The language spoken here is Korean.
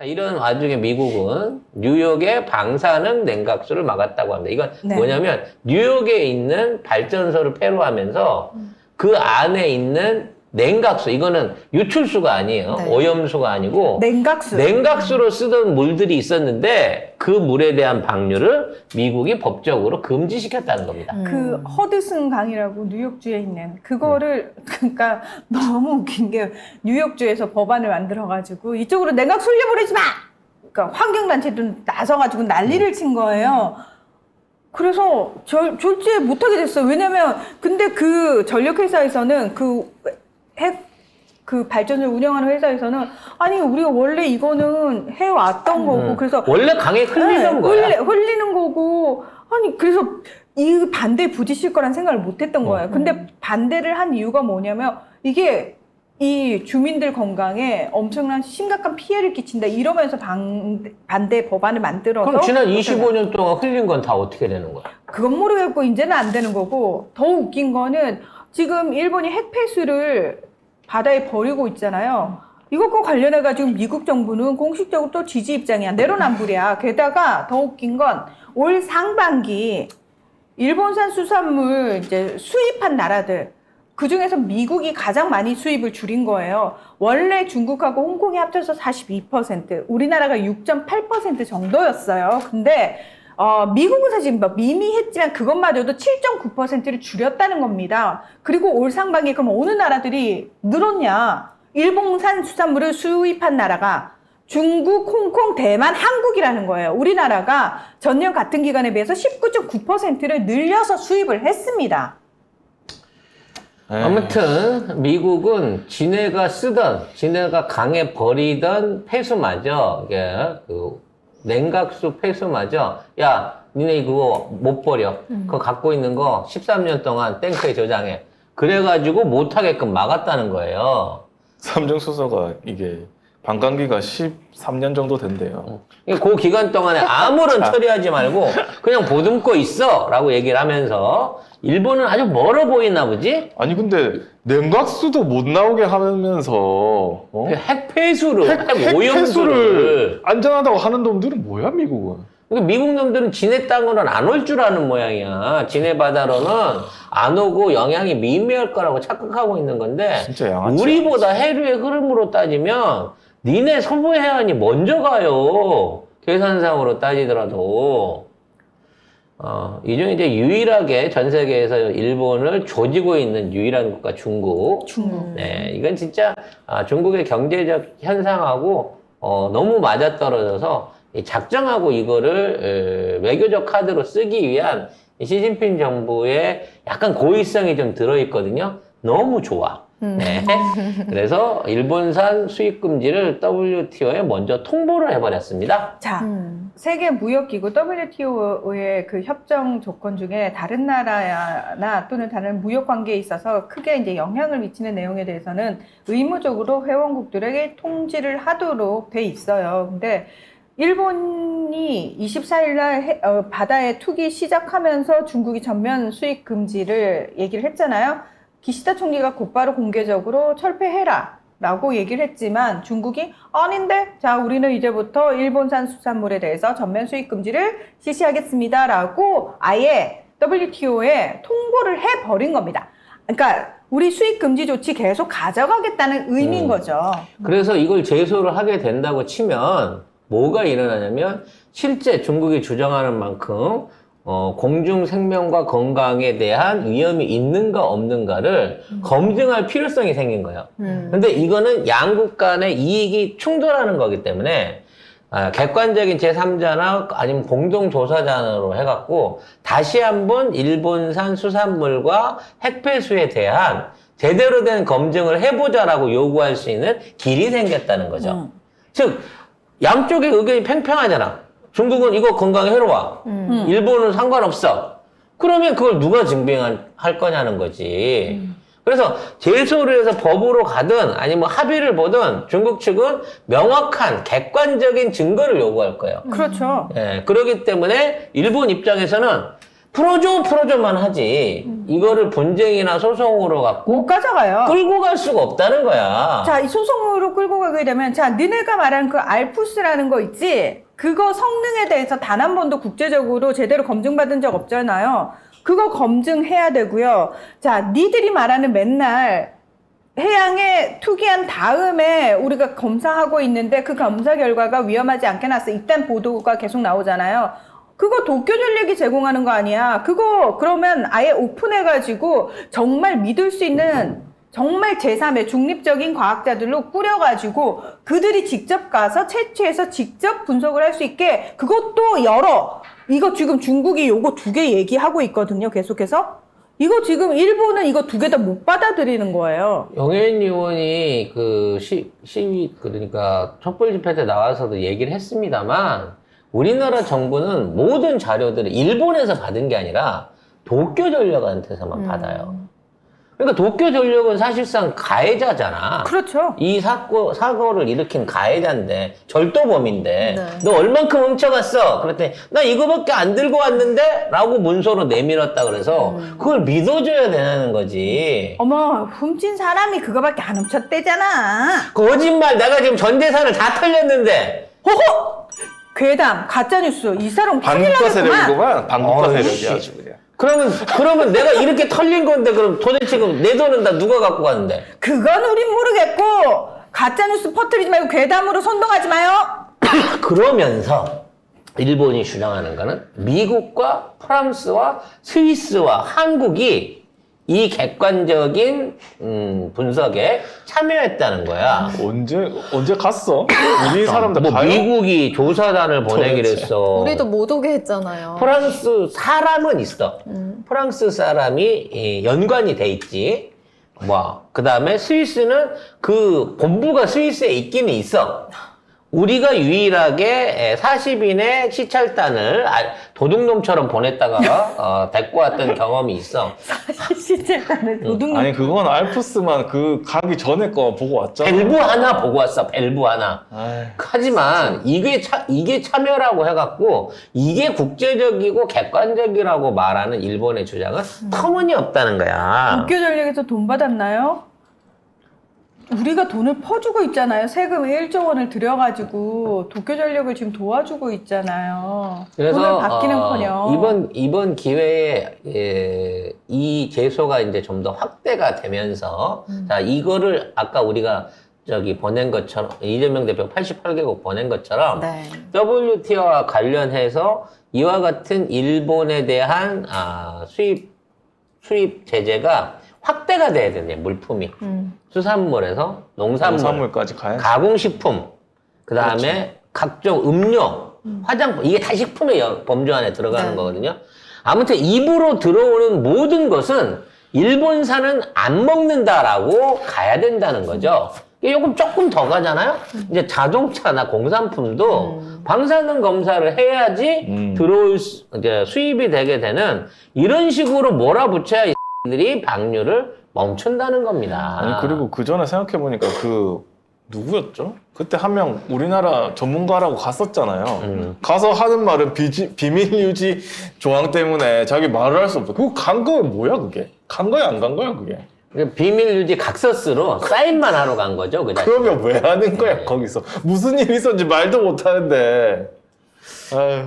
이런 와중에 미국은 뉴욕의 방사능 냉각수를 막았다고 합니다. 이건 네. 뭐냐면 뉴욕에 있는 발전소를 폐로하면서 그 안에 있는 냉각수, 이거는 유출수가 아니에요. 네. 오염수가 아니고 냉각수. 냉각수로 쓰던 물들이 있었는데 그 물에 대한 방류를 미국이 법적으로 금지시켰다는 겁니다. 그 허드슨 강이라고 뉴욕주에 있는 그거를 그러니까 너무 웃긴 게 뉴욕주에서 법안을 만들어가지고 이쪽으로 냉각수 흘려보내지 마. 그러니까 환경단체도 나서가지고 난리를 친 거예요. 그래서 졸지에 못하게 됐어요. 왜냐면 근데 그 전력회사에서는 그 발전소를 운영하는 회사에서는 아니 우리가 원래 이거는 해왔던 거고 그래서 원래 강에 흘리는 거야. 흘리는 거고 아니 그래서 이 반대에 부딪힐 거란 생각을 못 했던 거예요. 근데 반대를 한 이유가 뭐냐면 이게 이 주민들 건강에 엄청난 심각한 피해를 끼친다 이러면서 반대 법안을 만들어서 그럼 지난 25년 동안 흘린 건 다 어떻게 되는 거야? 그건 모르겠고 이제는 안 되는 거고 더 웃긴 거는 지금 일본이 핵폐수를 바다에 버리고 있잖아요. 이것과 관련해가지고 미국 정부는 공식적으로 또 지지 입장이야. 내로남불이야. 게다가 더 웃긴 건 올 상반기 일본산 수산물 이제 수입한 나라들 그 중에서 미국이 가장 많이 수입을 줄인 거예요. 원래 중국하고 홍콩이 합쳐서 42%, 우리나라가 6.8% 정도였어요. 근데 미국은 사실 뭐 미미했지만 그것마저도 7.9%를 줄였다는 겁니다. 그리고 올 상반기에 그럼 어느 나라들이 늘었냐? 일본산 수산물을 수입한 나라가 중국, 홍콩, 대만, 한국이라는 거예요. 우리나라가 전년 같은 기간에 비해서 19.9%를 늘려서 수입을 했습니다. 아무튼 미국은 지네가 강에 버리던 폐수마저 이게 그 냉각수 폐수마저 야 니네 그거 못 버려 그거 갖고 있는 거 13년 동안 탱크에 저장해 그래가지고 못하게끔 막았다는 거예요. 삼중수소가 이게 반감기가 13년 정도 된대요. 그 기간 동안에 아무런 처리하지 말고 그냥 보듬고 있어 라고 얘기를 하면서 일본은 아주 멀어 보이나 보지? 아니 근데 냉각수도 못 나오게 하면서 핵폐수를 핵폐수를 오염수를 안전하다고 하는 놈들은 뭐야 미국은? 그러니까 미국 놈들은 지네 땅으로는 안 올 줄 아는 모양이야. 지네 바다로는 안 오고 영향이 미미할 거라고 착각하고 있는 건데 진짜 양아치. 우리보다 해류의 흐름으로 따지면 니네 서부 해안이 먼저 가요. 계산상으로 따지더라도. 이 중에 이제 유일하게 전 세계에서 일본을 조지고 있는 유일한 국가 중국. 네, 이건 진짜 중국의 경제적 현상하고 너무 맞아떨어져서 작정하고 이거를 외교적 카드로 쓰기 위한 시진핑 정부의 약간 고의성이 좀 들어있거든요. 너무 좋아. 네. 그래서 일본산 수입 금지를 WTO에 먼저 통보를 해버렸습니다. 자, 세계무역기구 WTO의 그 협정 조건 중에 다른 나라나 또는 다른 무역 관계에 있어서 크게 이제 영향을 미치는 내용에 대해서는 의무적으로 회원국들에게 통지를 하도록 돼 있어요. 근데 일본이 24일 날 바다에 투기 시작하면서 중국이 전면 수입 금지를 얘기를 했잖아요. 기시다 총리가 곧바로 공개적으로 철폐해라 라고 얘기를 했지만 중국이 아닌데 자 우리는 이제부터 일본산 수산물에 대해서 전면 수입 금지를 실시하겠습니다 라고 아예 WTO에 통보를 해버린 겁니다. 그러니까 우리 수입 금지 조치 계속 가져가겠다는 의미인 거죠. 그래서 이걸 제소를 하게 된다고 치면 뭐가 일어나냐면 실제 중국이 주장하는 만큼 공중 생명과 건강에 대한 위험이 있는가 없는가를 검증할 필요성이 생긴 거예요. 근데 이거는 양국 간의 이익이 충돌하는 거기 때문에 객관적인 제3자나 아니면 공동조사자로 해갖고 다시 한번 일본산 수산물과 핵폐수에 대한 제대로 된 검증을 해보자라고 요구할 수 있는 길이 생겼다는 거죠. 즉 양쪽의 의견이 팽팽하잖아. 중국은 이거 건강에 해로워. 일본은 상관없어. 그러면 그걸 누가 증빙할 거냐는 거지. 그래서 제소를 해서 법으로 가든 아니면 합의를 보든 중국 측은 명확한 객관적인 증거를 요구할 거예요. 그렇죠. 예, 그렇기 때문에 일본 입장에서는 풀어줘만 하지. 이거를 분쟁이나 소송으로 갖고 못 가져가요. 끌고 갈 수가 없다는 거야. 자, 이 소송으로 끌고 가게 되면, 자, 너네가 말하는 그 알프스라는 거 있지? 그거 성능에 대해서 단 한 번도 국제적으로 제대로 검증받은 적 없잖아요. 그거 검증해야 되고요. 자, 니들이 말하는 맨날 해양에 투기한 다음에 우리가 검사하고 있는데 그 검사 결과가 위험하지 않게 나왔어. 이딴 보도가 계속 나오잖아요. 그거 도쿄전력이 제공하는 거 아니야. 그거 그러면 아예 오픈해가지고 정말 믿을 수 있는 정말 제3의 중립적인 과학자들로 꾸려가지고 그들이 직접 가서 채취해서 직접 분석을 할 수 있게 그것도 열어. 이거 지금 중국이 요거 2개 얘기하고 있거든요. 계속해서. 이거 지금 일본은 이거 2개 다 못 받아들이는 거예요. 영혜인 의원이 그 시위, 그러니까 촛불 집회 때 나와서도 얘기를 했습니다만, 우리나라 정부는 모든 자료들을 일본에서 받은 게 아니라 도쿄전력한테서만 받아요. 그러니까 도쿄전력은 사실상 가해자잖아. 그렇죠. 이 사고를 일으킨 가해자인데, 절도범인데, 네. 너 얼만큼 훔쳐갔어? 그랬더니, 나 이거밖에 안 들고 왔는데? 라고 문서로 내밀었다 그래서, 그걸 믿어줘야 되는 거지. 어머, 훔친 사람이 그거밖에 안 훔쳤대잖아. 거짓말, 내가 지금 전 재산을 다 털렸는데. 호호! 괴담, 가짜뉴스. 이 사람 큰일 반국가 나겠구만. 세력이구만. 반국가 세력이 씨. 아주 그냥. 그러면 내가 이렇게 털린 건데, 그럼 도대체 그럼 내 돈은 다 누가 갖고 갔는데? 그건 우린 모르겠고 가짜뉴스 퍼뜨리지 말고 괴담으로 선동하지 마요. 그러면서 일본이 주장하는 거는 미국과 프랑스와 스위스와 한국이 이 객관적인 분석에 참여했다는 거야. 언제 갔어? 우리 사람들 뭐 가요? 미국이 조사단을 보내기로 도대체. 했어. 우리도 못 오게 했잖아요. 프랑스 사람은 있어. 프랑스 사람이 연관이 돼 있지. 뭐, 그 다음에 스위스는 그 본부가 스위스에 있기는 있어. 우리가 유일하게 40인의 시찰단을 도둑놈처럼 보냈다가 데리고 왔던 경험이 있어. 실제 나는 도둑놈. 아니 그건 알프스만 그 가기 전에 거 보고 왔잖아. 밸브 하나 보고 왔어. 밸브 하나. 아이, 하지만 이게 참여라고 해갖고 이게 국제적이고 객관적이라고 말하는 일본의 주장은 터무니없다는 거야. 도쿄전력에서 돈 받았나요? 우리가 돈을 퍼주고 있잖아요. 세금 1조 원을 들여가지고 도쿄전력을 지금 도와주고 있잖아요. 그래서 돈을 받기는커녕 이번 기회에 이 제소가 이제 좀 더 확대가 되면서 자 이거를 아까 우리가 저기 보낸 것처럼 이재명 대표 88개국 보낸 것처럼 네. WTO와 관련해서 이와 같은 일본에 대한 수입 제재가 확대가 돼야 되네. 물품이 수산물에서 농산물까지 가야. 가공식품, 그 다음에 각종 음료, 화장품, 이게 다 식품의 범주 안에 들어가는 네. 거거든요. 아무튼 입으로 들어오는 모든 것은 일본산은 안 먹는다라고 가야 된다는 거죠. 이게 조금 더 가잖아요? 이제 자동차나 공산품도 방사능 검사를 해야지 이제 수입이 되게 되는 이런 식으로 몰아붙여야 들이 방류를 멈춘다는 겁니다. 아니 그리고 그 전에 생각해 보니까 그 누구였죠? 그때 한 명 우리나라 전문가라고 갔었잖아요. 가서 하는 말은 비밀 유지 조항 때문에 자기 말을 할 수 없어. 그거 간 거야 뭐야 그게? 간 거야 안 간 거야 그게? 비밀 유지 각서스로 사인만 하러 간 거죠. 그 자식. 그러면 왜 하는 거야 거기서? 무슨 일이 있었는지 말도 못 하는데. 아유.